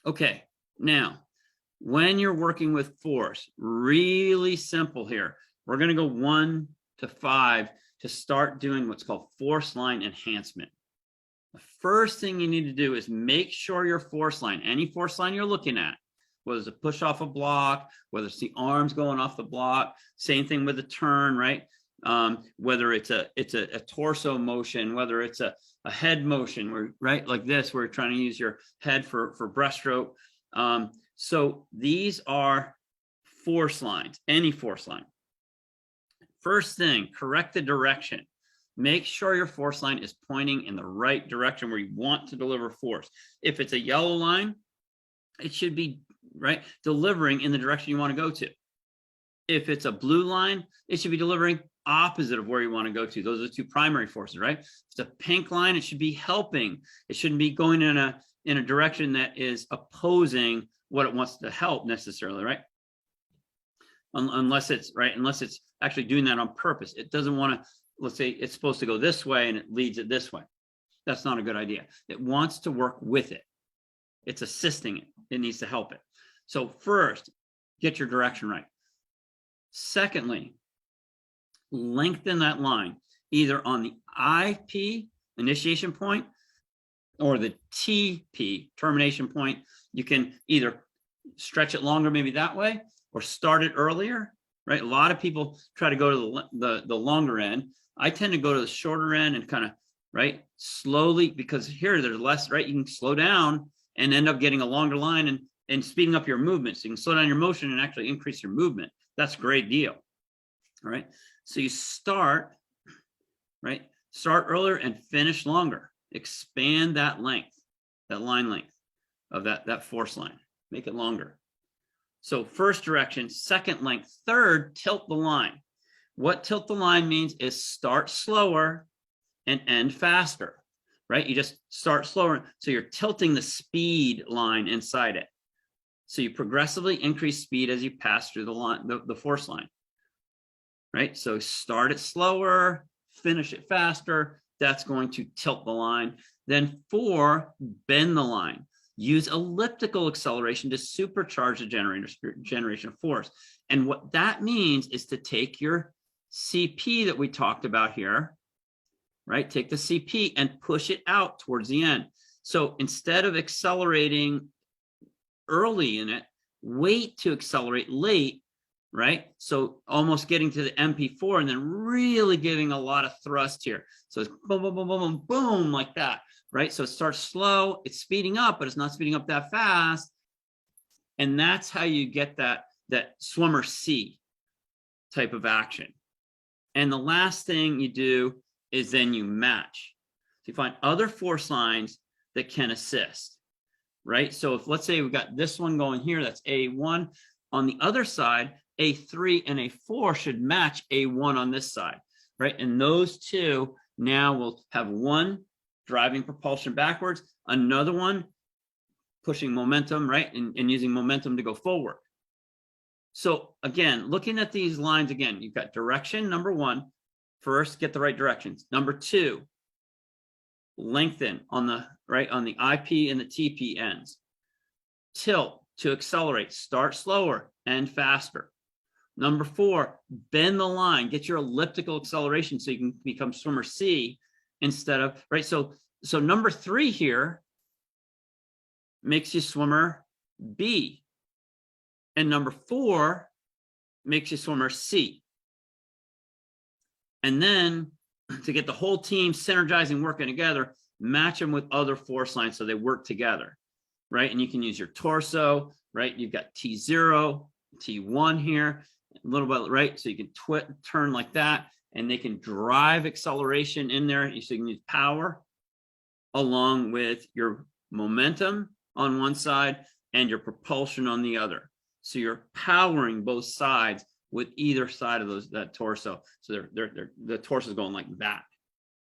Okay, now, when you're working with force, really simple here. We're going to go 1 to 5 to start doing what's called force line enhancement. The first thing you need to do is make sure your force line, any force line you're looking at, whether it's a push off a block, whether it's the arms going off the block, same thing with a turn, right? Whether it's a torso motion, whether it's a head motion, where, right, like this, where you're trying to use your head for breaststroke. So these are force lines, any force line. First thing, correct the direction. Make sure your force line is pointing in the right direction where you want to deliver force. If it's a yellow line, it should be, right, delivering in the direction you want to go to. If it's a blue line, it should be delivering opposite of where you want to go to. Those are the two primary forces, right? If it's a pink line, it should be helping. It shouldn't be going in a direction that is opposing what it wants to help necessarily, right? Unless it's actually doing that on purpose. It doesn't want to, let's say it's supposed to go this way and it leads it this way. That's not a good idea. It wants to work with it. It's assisting it. It needs to help it. So first, get your direction right. Secondly, lengthen that line either on the IP, initiation point, or the TP, termination point. You can either stretch it longer, maybe that way, or start it earlier, right? A lot of people try to go to the longer end. I tend to go to the shorter end and kind of, right, slowly, because here there's less, right? You can slow down and end up getting a longer line and speeding up your movement. So you can slow down your motion and actually increase your movement. That's a great deal, all right? So you start, right? Start earlier and finish longer. Expand that length, that line length of that force line. Make it longer. So first direction, second length, third, tilt the line. What tilt the line means is start slower and end faster, right? You just start slower. So you're tilting the speed line inside it. So you progressively increase speed as you pass through the line, the force line, right? So start it slower, finish it faster. That's going to tilt the line. Then 4, bend the line. Use elliptical acceleration to supercharge the generation of force. And what that means is to take your CP that we talked about here, right? Take the CP and push it out towards the end. So instead of accelerating early in it, wait to accelerate late, right? So almost getting to the MP4 and then really giving a lot of thrust here. So it's boom, boom, boom, boom, boom, boom, like that, right? So it starts slow, it's speeding up, but it's not speeding up that fast. And that's how you get that swimmer C type of action. And the last thing you do is then you match. So you find other force lines that can assist, right? So if, let's say we've got this one going here, that's A1. On the other side, A3 and A4 should match A1 on this side, right? And those two now will have one driving propulsion backwards, another one pushing momentum, right? And using momentum to go forward. So again, looking at these lines again, you've got direction, number 1. First, get the right directions. Number 2, lengthen on the IP and the TP ends. Tilt to accelerate, start slower and faster. Number 4, bend the line, get your elliptical acceleration so you can become swimmer C instead of, right? So number 3 here makes you swimmer B. And number 4 makes you swimmer C. And then to get the whole team synergizing, working together, match them with other force lines so they work together, right? And you can use your torso, right? You've got T0, T1 here, a little bit, right? So you can turn like that, and they can drive acceleration in there. So you can use power along with your momentum on one side and your propulsion on the other. So you're powering both sides with either side of that torso. So the torso is going like that.